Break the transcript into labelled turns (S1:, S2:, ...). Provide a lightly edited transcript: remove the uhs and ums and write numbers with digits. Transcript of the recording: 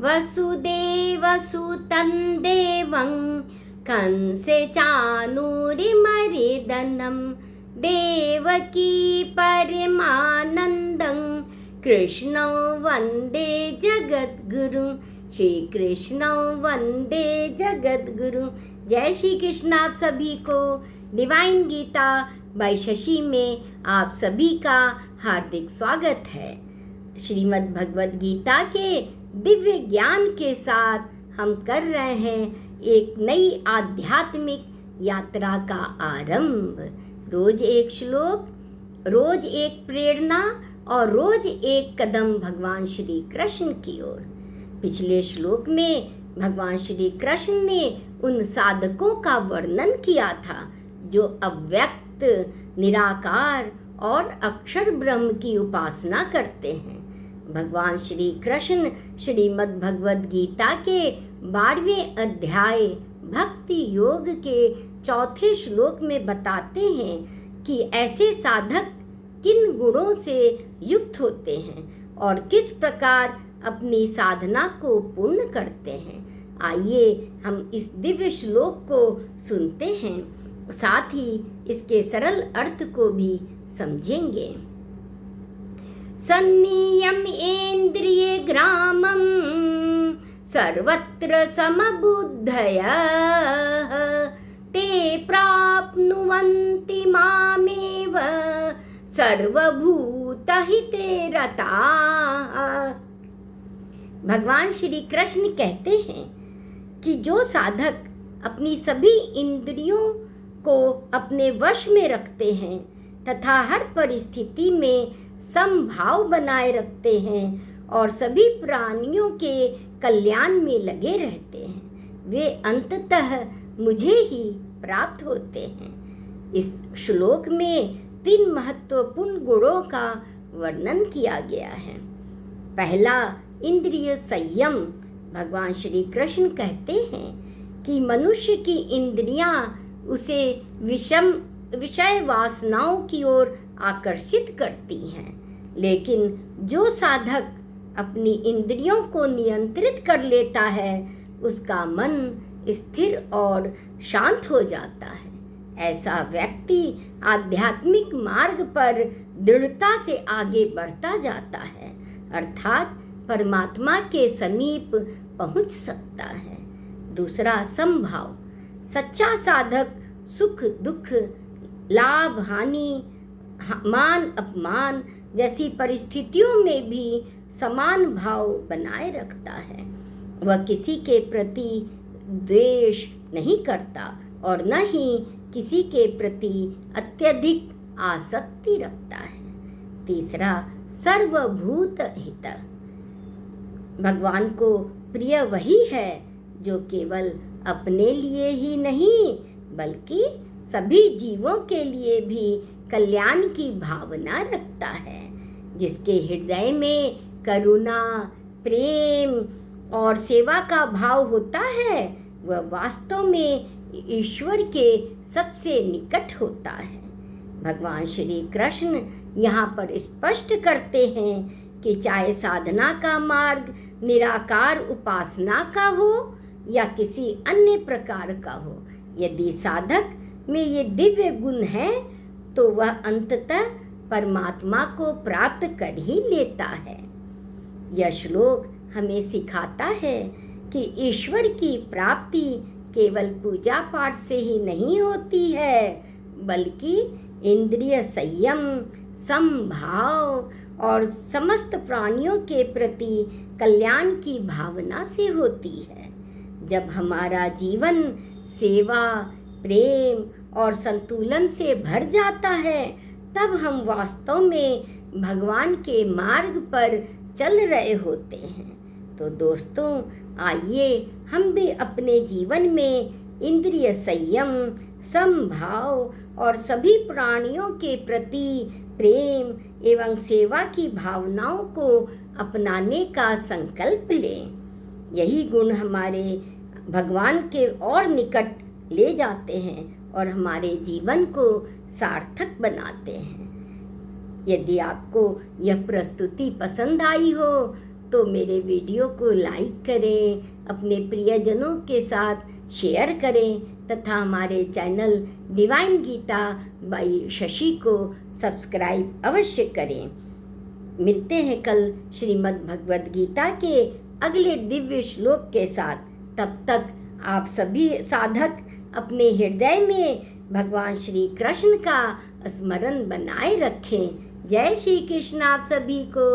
S1: वसुदेवसुतं देवं कंसे चाणूरमर्दनं देवकी परमानन्दं कृष्णं वन्दे जगद्गुरुं। श्री कृष्ण वंदे जगद्गुरु। जय श्री कृष्ण। आप सभी को डिवाइन गीता बाय शशि में आप सभी का हार्दिक स्वागत है। श्रीमद् भगवद गीता के दिव्य ज्ञान के साथ हम कर रहे हैं एक नई आध्यात्मिक यात्रा का आरंभ। रोज एक श्लोक, रोज एक प्रेरणा और रोज एक कदम भगवान श्री कृष्ण की ओर। पिछले श्लोक में भगवान श्री कृष्ण ने उन साधकों का वर्णन किया था जो अव्यक्त, निराकार और अक्षर ब्रह्म की उपासना करते हैं। भगवान श्री कृष्ण श्रीमद् भगवद गीता के 12वें अध्याय भक्ति योग के 4थे श्लोक में बताते हैं कि ऐसे साधक किन गुणों से युक्त होते हैं और किस प्रकार अपनी साधना को पूर्ण करते हैं। आइए हम इस दिव्य श्लोक को सुनते हैं, साथ ही इसके सरल अर्थ को भी समझेंगे। सन्नियम इंद्रिय ग्रामं सर्वत्र समबुद्धयः ते प्राप्नुवन्ति मामेव सर्वभूतहिते रताः। भगवान श्री कृष्ण कहते हैं कि जो साधक अपनी सभी इंद्रियों को अपने वश में रखते हैं तथा हर परिस्थिति में समभाव बनाए रखते हैं और सभी प्राणियों के कल्याण में लगे रहते हैं, वे अंततः मुझे ही प्राप्त होते हैं। इस श्लोक में 3 महत्वपूर्ण गुणों का वर्णन किया गया है। पहला, इंद्रिय संयम। भगवान श्री कृष्ण कहते हैं कि मनुष्य की इंद्रियां उसे विषय वासनाओं की ओर आकर्षित करती हैं, लेकिन जो साधक अपनी इंद्रियों को नियंत्रित कर लेता है उसका मन स्थिर और शांत हो जाता है। ऐसा व्यक्ति आध्यात्मिक मार्ग पर दृढ़ता से आगे बढ़ता जाता है, अर्थात परमात्मा के समीप पहुंच सकता है। दूसरा, समभाव। सच्चा साधक सुख दुख, लाभ हानि, मान अपमान जैसी परिस्थितियों में भी समान भाव बनाए रखता है। वह किसी के प्रति द्वेष नहीं करता और न ही किसी के प्रति अत्यधिक आसक्ति रखता है। तीसरा, सर्वभूत हित। भगवान को प्रिय वही है जो केवल अपने लिए ही नहीं बल्कि सभी जीवों के लिए भी कल्याण की भावना रखता है। जिसके हृदय में करुणा, प्रेम और सेवा का भाव होता है वह वास्तव में ईश्वर के सबसे निकट होता है। भगवान श्री कृष्ण यहाँ पर स्पष्ट करते हैं कि चाहे साधना का मार्ग निराकार उपासना का हो या किसी अन्य प्रकार का हो, यदि साधक में ये दिव्य गुण है तो वह अंततः परमात्मा को प्राप्त कर ही लेता है। यह श्लोक हमें सिखाता है कि ईश्वर की प्राप्ति केवल पूजा पाठ से ही नहीं होती है बल्कि इंद्रिय संयम, समभाव और समस्त प्राणियों के प्रति कल्याण की भावना से होती है। जब हमारा जीवन सेवा, प्रेम और संतुलन से भर जाता है तब हम वास्तव में भगवान के मार्ग पर चल रहे होते हैं। तो दोस्तों, आइए हम भी अपने जीवन में इंद्रिय संयम, समभाव और सभी प्राणियों के प्रति प्रेम एवं सेवा की भावनाओं को अपनाने का संकल्प लें। यही गुण हमारे भगवान के और निकट ले जाते हैं और हमारे जीवन को सार्थक बनाते हैं। यदि आपको यह प्रस्तुति पसंद आई हो तो मेरे वीडियो को लाइक करें, अपने प्रियजनों के साथ शेयर करें तथा हमारे channel divine Gita by Shashi को सब्सक्राइब अवश्य करें। मिलते हैं कल श्रीमद् भगवद गीता के अगले दिव्य श्लोक के साथ। तब तक आप सभी साधक अपने हृदय में भगवान श्री कृष्ण का स्मरण बनाए रखें। जय श्री कृष्ण आप सभी को।